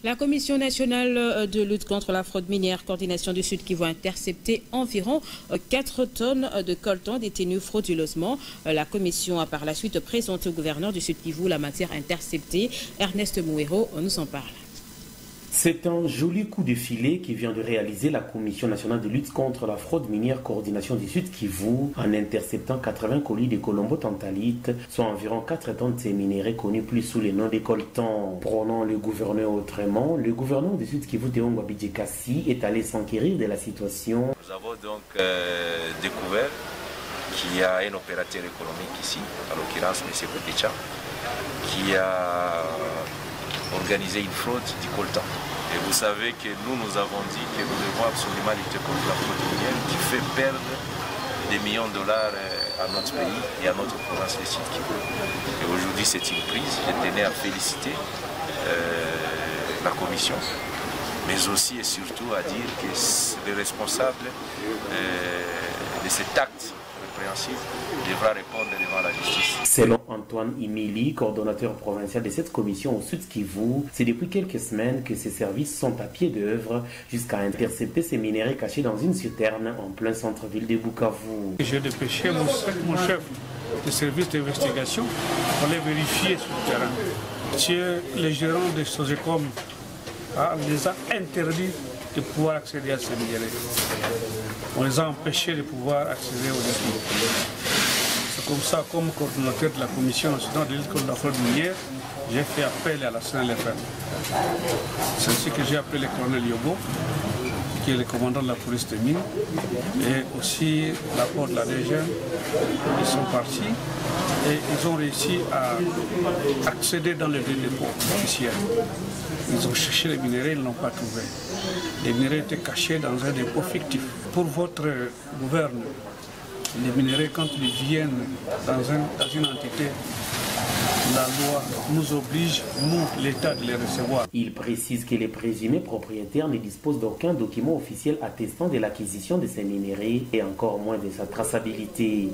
La Commission nationale de lutte contre la fraude minière, coordination du Sud Kivu, a intercepté environ 4 tonnes de coltan détenus frauduleusement. La Commission a par la suite présenté au gouverneur du Sud Kivu la matière interceptée. Ernest Mouero nous en parle. C'est un joli coup de filet qui vient de réaliser la Commission nationale de lutte contre la fraude minière coordination du Sud Kivu en interceptant 80 colis de colombo-tantalite, soit environ 4 tonnes de ces minéraux connus plus sous le nom des coltans. Prenant le gouverneur autrement, le gouverneur du Sud Kivu, Théongo Abidjekassi, est allé s'enquérir de la situation. Nous avons donc découvert qu'il y a un opérateur économique ici, en l'occurrence M. Kotecha, qui a organisé une fraude du coltan. Et vous savez que nous avons dit que nous devons absolument lutter contre la fraude minière qui fait perdre des millions de dollars à notre pays et à notre province du Sud Kivu. Et aujourd'hui c'est une prise. Je tenais à féliciter la commission, mais aussi et surtout à dire que les responsables de cet acte devra répondre devant la justice. Selon Antoine Imili, coordonnateur provincial de cette commission au Sud Kivu, c'est depuis quelques semaines que ces services sont à pied d'œuvre jusqu'à intercepter ces minéraux cachés dans une citerne en plein centre-ville de Bukavu. J'ai dépêché mon chef de service d'investigation pour les vérifier sur le terrain. Si les gérants de Sogecom les a interdits de pouvoir accéder à ces minéraux. On les a empêchés de pouvoir accéder aux dépôts. C'est comme ça, comme coordonnateur de la Commission nationale de lutte contre la fraude minière, j'ai fait appel à la CNLFM. C'est ainsi que j'ai appelé le colonel Yobo, qui est le commandant de la police des mines, et aussi l'apport de la DGM. Ils sont partis et ils ont réussi à accéder dans les dépôts officiels. Ils ont cherché les minéraux, ils ne l'ont pas trouvé. Les minéraux étaient cachés dans un dépôt fictif. Pour votre gouverneur, les minéraux, quand ils viennent dans une entité, la loi nous oblige, nous, l'État, de les recevoir. Il précise que les présumés propriétaires ne disposent d'aucun document officiel attestant de l'acquisition de ces minéraux et encore moins de sa traçabilité.